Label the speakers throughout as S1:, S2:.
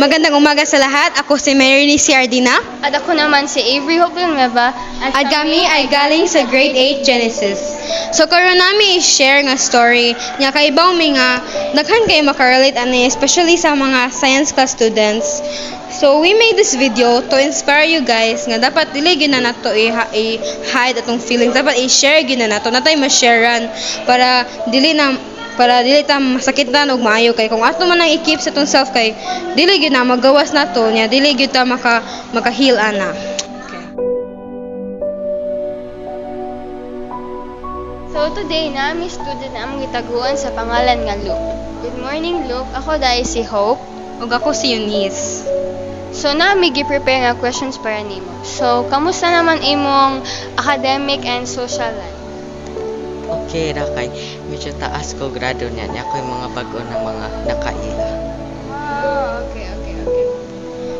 S1: Magandang umaga sa lahat. Ako si Mary Ciardina.
S2: At ako naman si Avery Hope Villanueva.
S1: At kami ay galing sa Grade 8 Genesis. So karon nami i-share nga story nya kay ibang mga daghan kay makarelate ani especially sa mga science class students. So we made this video to inspire you guys nga dapat dili gyud na nato i-hide atong feelings, dapat i-share gyud na nato, natay ma-sharean para dili ta masakitan og maayo kay kung ato man ang i-keep sa tong self kay dili gyud na magawas nato nya dili gyud ta maka-heal ana.
S2: So today nami student na among gitaguan sa pangalan nga Luke. Good morning Luke. Ako dai si Hope.
S1: Ug ako si Eunice.
S2: So nami gi-prepare nga questions para nimo. So kamusta naman imong academic and social life?
S3: Okay ra kay medyo taas ko grado niya. Ako yung mga bago na mga nakaila.
S2: Okay.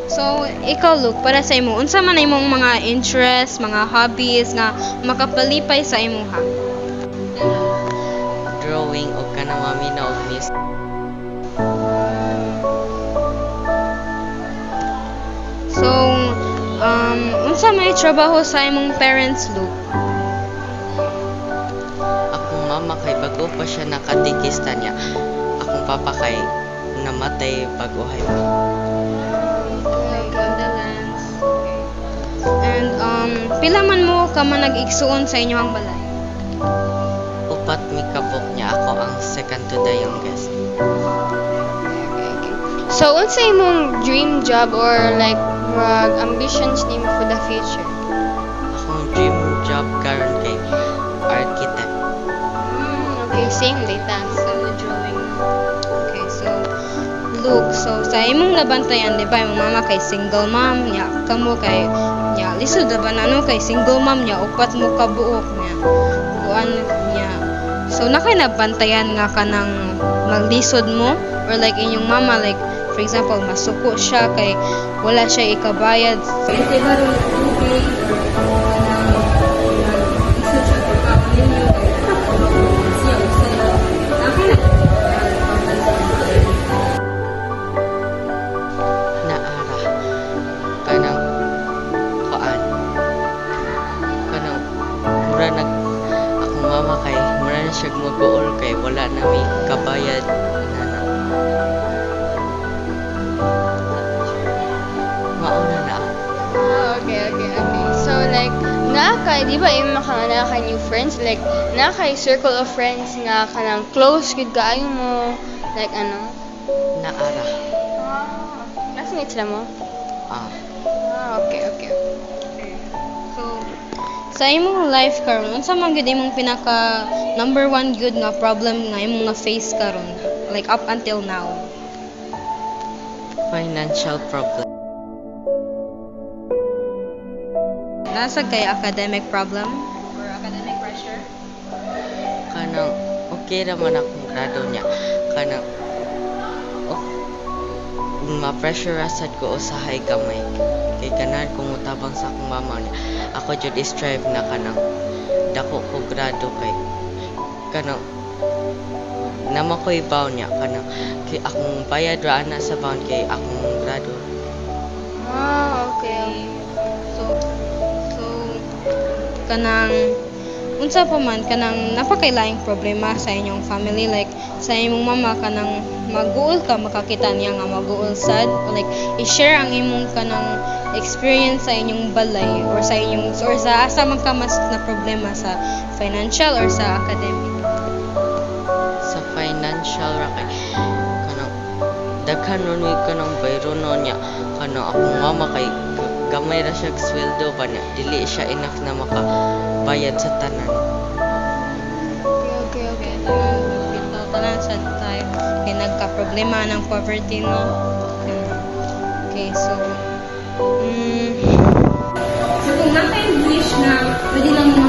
S1: So, ikaw Luke, para sa imo, unsa man imong mga interests, mga hobbies nga makapalipay sa imuha?
S3: Drawing o kanang mamina og music.
S1: So, unsa may trabaho sa imong parents Luke?
S3: Akong mama kay bago pa siya nakatikista niya. Akong papa kay namatay baguhay pa.
S1: Condolence. And pila man mo ka man nag-igsuon sa inyong balay?
S3: Upat mi kabok niya. Ako ang second to the youngest.
S2: So unsa imong dream job or like ambitions nimo for the future?
S3: Akong dream job karon kay architect.
S2: Okay, same data.
S1: Sa drawing. Okay, so Luke, so sa imong nabantayan, di ba, imong mama kay single mom, nya kamo kay nya lisod na ba nano kay single mom nya upat mo ka buok nya. Kuan nya. So na kay nabantayan nga kanang maglisod mo or like inyong mama like for example masuko siya kay wala siya ikabayad. So ito ba ron tubig or kanang lisod siya pagkaon ninyo siya
S3: Naara kanang kuan kanang mura nag akong mama kay mura na siya mag-goal kay wala na mi kabayad na mauna na
S2: Okay. So like kay di ba imong makangana kay new friends like kay circle of friends nga kanang close gud kaayo mo like ano?
S3: naara
S2: Classmates lang mo? Okay.
S1: So, sa imong life karon, unsa man gyud imong pinaka number one good nga problem nga imong nga face karon, like up until now?
S3: financial problem.
S1: Nasa kay academic problem or academic pressure?
S3: Kanang okay raman akong grado niya. Kanang ma-pressure asad ko usahay gamay. Kay ganahan kong utabang sa akong mama niya. Ako jud strive na kanang dako ko grado kay kanang nama ko ibaw niya kanang kay akong bayad ra ana sa bound kay akong grado.
S2: Okay.
S1: So kanang unsa pa man kanang napakailaing problema sa inyong family like sa imong mama kanang mag-uol ka makakita niya nga mag-uol sad or like i-share ang imong kanang experience sa inyong balay or sa asa man ka mas na problema sa financial or sa academic.
S3: Sa financial ra kay kanang daghan nun kanang bayro niya kanang akong mama kay gamay ra siya sweldo ba niya dili siya enough na makabayad sa tanan.
S1: Okay. Tanan sad tayo kay nagka-problema ng poverty no. Okay, so kung natin wish na pwede lang mo